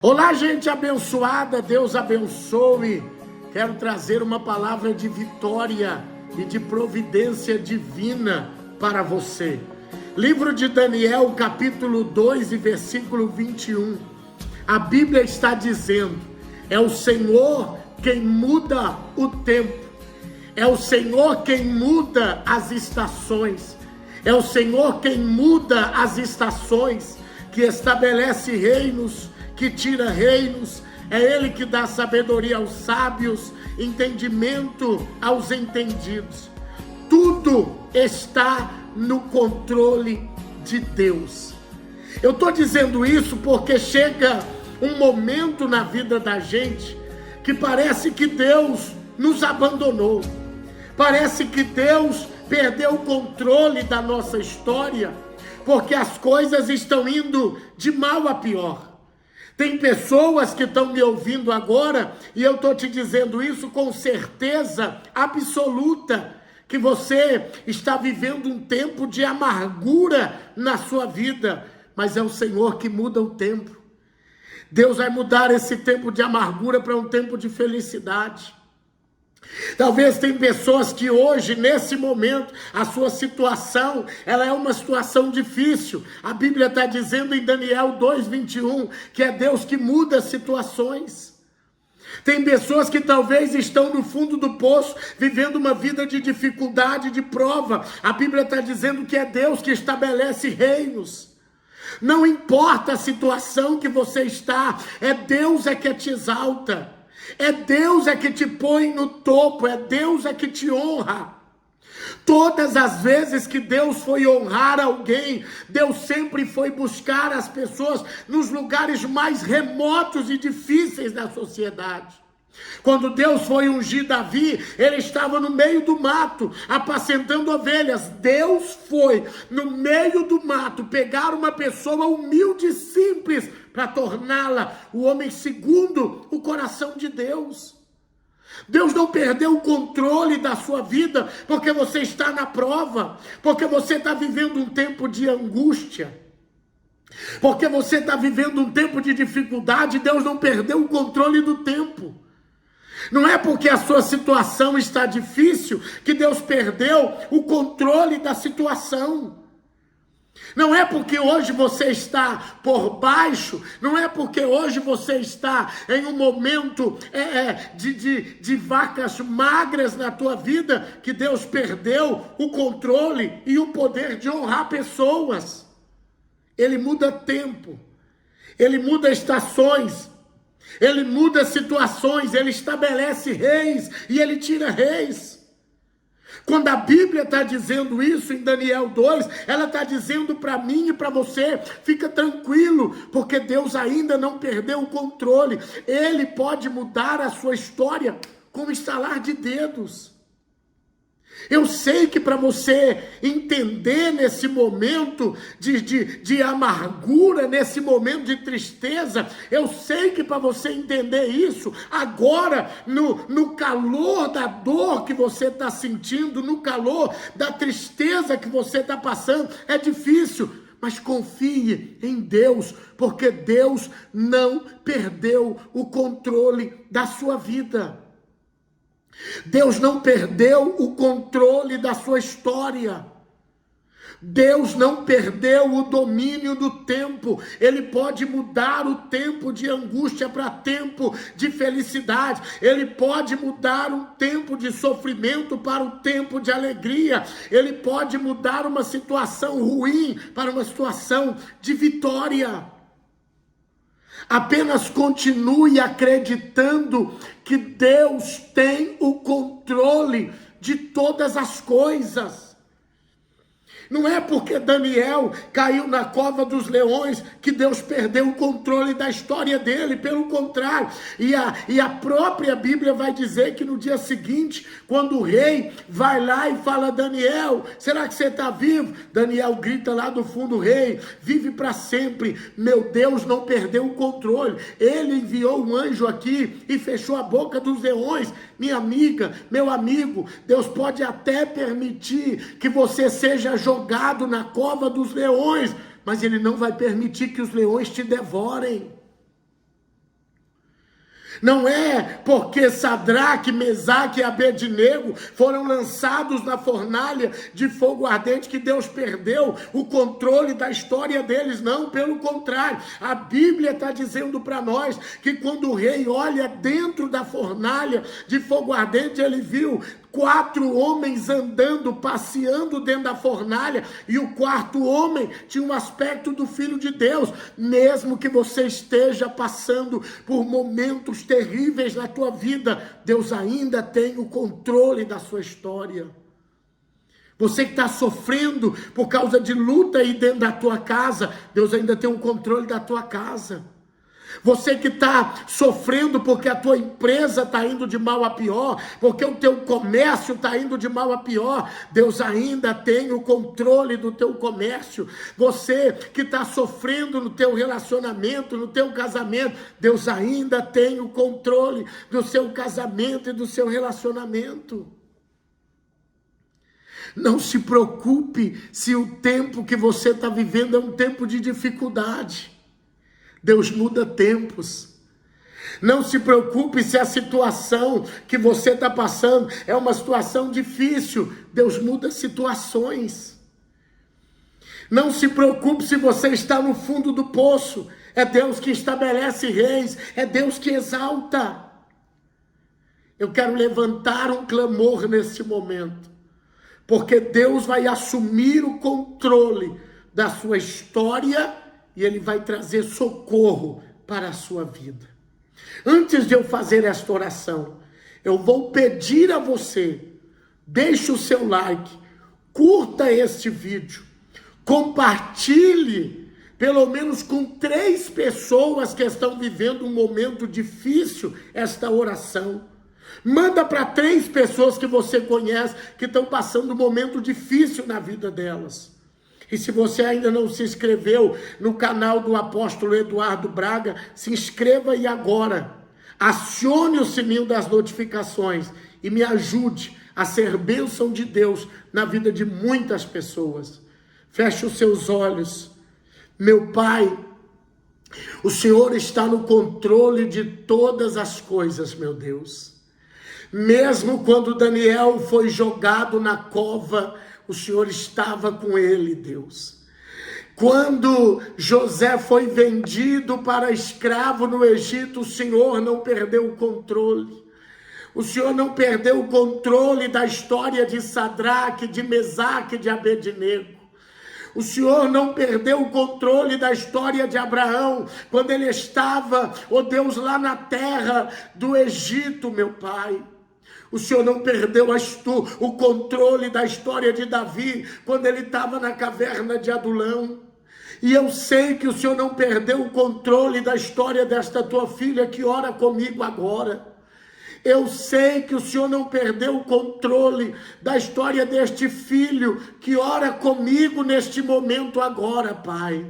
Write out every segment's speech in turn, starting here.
Olá, gente abençoada, Deus abençoe. Quero trazer uma palavra de vitória e de providência divina para você. Livro de Daniel, capítulo 2 e versículo 21. A Bíblia está dizendo: é o Senhor quem muda o tempo, é o Senhor quem muda as estações, é o Senhor quem muda as estações, que estabelece reinos, que tira reinos. É Ele que dá sabedoria aos sábios, entendimento aos entendidos. Tudo está no controle de Deus. Eu estou dizendo isso porque chega um momento na vida da gente que parece que Deus nos abandonou. Parece que Deus perdeu o controle da nossa história, porque as coisas estão indo de mal a pior. Tem pessoas que estão me ouvindo agora, e eu estou te dizendo isso com certeza absoluta, que você está vivendo um tempo de amargura na sua vida, mas é o Senhor que muda o tempo. Deus vai mudar esse tempo de amargura para um tempo de felicidade. Talvez tem pessoas que hoje, nesse momento, a sua situação, ela é uma situação difícil. A Bíblia está dizendo em Daniel 2:21, que é Deus que muda situações. Tem pessoas que talvez estão no fundo do poço, vivendo uma vida de dificuldade, de prova. A Bíblia está dizendo que é Deus que estabelece reinos. Não importa a situação que você está, é Deus que te exalta. É Deus que te põe no topo, é Deus que te honra. Todas as vezes que Deus foi honrar alguém, Deus sempre foi buscar as pessoas nos lugares mais remotos e difíceis da sociedade. Quando Deus foi ungir Davi, ele estava no meio do mato, apacentando ovelhas. Deus foi no meio do mato pegar uma pessoa humilde e simples para torná-la o homem segundo o coração de Deus. Deus não perdeu o controle da sua vida porque você está na prova, porque você está vivendo um tempo de angústia, porque você está vivendo um tempo de dificuldade. Deus não perdeu o controle do tempo. Não é porque a sua situação está difícil que Deus perdeu o controle da situação. Não é porque hoje você está por baixo, não é porque hoje você está em um momento de vacas magras na tua vida que Deus perdeu o controle e o poder de honrar pessoas. Ele muda tempo, Ele muda estações, Ele muda situações, Ele estabelece reis e Ele tira reis. Quando a Bíblia está dizendo isso em Daniel 2, ela está dizendo para mim e para você: fica tranquilo, porque Deus ainda não perdeu o controle. Ele pode mudar a sua história com o estalar de dedos. Eu sei que para você entender nesse momento de amargura, nesse momento de tristeza, eu sei que para você entender isso, agora, no calor da dor que você está sentindo, no calor da tristeza que você está passando, é difícil. Mas confie em Deus, porque Deus não perdeu o controle da sua vida. Deus não perdeu o controle da sua história. Deus não perdeu o domínio do tempo. Ele pode mudar o tempo de angústia para tempo de felicidade. Ele pode mudar um tempo de sofrimento para um tempo de alegria. Ele pode mudar uma situação ruim para uma situação de vitória. Apenas continue acreditando que Deus tem o controle de todas as coisas. Não é porque Daniel caiu na cova dos leões que Deus perdeu o controle da história dele, pelo contrário. E a própria Bíblia vai dizer que no dia seguinte, quando o rei vai lá e fala: Daniel, será que você está vivo? Daniel grita lá do fundo: rei, vive para sempre. Meu Deus não perdeu o controle. Ele enviou um anjo aqui e fechou a boca dos leões. Minha amiga, meu amigo, Deus pode até permitir que você seja jogado na cova dos leões, mas Ele não vai permitir que os leões te devorem. Não é porque Sadraque, Mesaque e Abednego foram lançados na fornalha de fogo ardente que Deus perdeu o controle da história deles. Não, pelo contrário. A Bíblia está dizendo para nós que quando o rei olha dentro da fornalha de fogo ardente, ele viu 4 homens andando, passeando dentro da fornalha, e o 4º homem tinha um aspecto do Filho de Deus. Mesmo que você esteja passando por momentos terríveis na tua vida, Deus ainda tem o controle da sua história. Você que está sofrendo por causa de luta aí dentro da tua casa, Deus ainda tem o controle da tua casa. Você que está sofrendo porque a tua empresa está indo de mal a pior, porque o teu comércio está indo de mal a pior, Deus ainda tem o controle do teu comércio. Você que está sofrendo no teu relacionamento, no teu casamento, Deus ainda tem o controle do seu casamento e do seu relacionamento. Não se preocupe se o tempo que você está vivendo é um tempo de dificuldade. Deus muda tempos. Não se preocupe se a situação que você está passando é uma situação difícil. Deus muda situações. Não se preocupe se você está no fundo do poço. É Deus que estabelece reis. É Deus que exalta. Eu quero levantar um clamor nesse momento, porque Deus vai assumir o controle da sua história e Ele vai trazer socorro para a sua vida. Antes de eu fazer esta oração, eu vou pedir a você, deixe o seu like, curta este vídeo, compartilhe pelo menos com 3 pessoas que estão vivendo um momento difícil esta oração. Manda para 3 pessoas que você conhece que estão passando um momento difícil na vida delas. E se você ainda não se inscreveu no canal do apóstolo Eduardo Braga, se inscreva aí agora. Acione o sininho das notificações e me ajude a ser bênção de Deus na vida de muitas pessoas. Feche os seus olhos. Meu Pai, o Senhor está no controle de todas as coisas, meu Deus. Mesmo quando Daniel foi jogado na cova, o Senhor estava com ele, Deus. Quando José foi vendido para escravo no Egito, o Senhor não perdeu o controle. O Senhor não perdeu o controle da história de Sadraque, de Mesaque, de Abednego. O Senhor não perdeu o controle da história de Abraão, quando ele estava, ó Deus, lá na terra do Egito, meu Pai. O Senhor não perdeu o controle da história de Davi, quando ele estava na caverna de Adulão. E eu sei que o Senhor não perdeu o controle da história desta tua filha que ora comigo agora. Eu sei que o Senhor não perdeu o controle da história deste filho que ora comigo neste momento agora, Pai.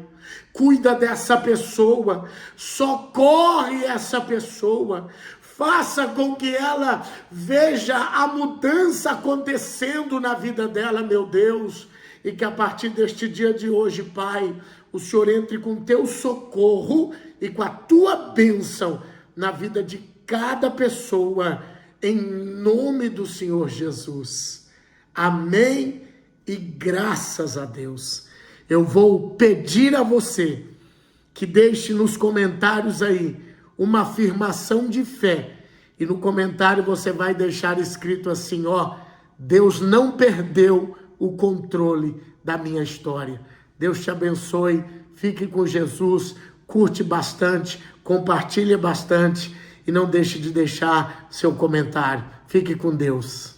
Cuida dessa pessoa, socorre essa pessoa. Faça com que ela veja a mudança acontecendo na vida dela, meu Deus. E que a partir deste dia de hoje, Pai, o Senhor entre com teu socorro e com a tua bênção na vida de cada pessoa, em nome do Senhor Jesus. Amém e graças a Deus. Eu vou pedir a você que deixe nos comentários aí uma afirmação de fé. E no comentário você vai deixar escrito assim, ó: Deus não perdeu o controle da minha história. Deus te abençoe, fique com Jesus, curte bastante, compartilhe bastante e não deixe de deixar seu comentário. Fique com Deus.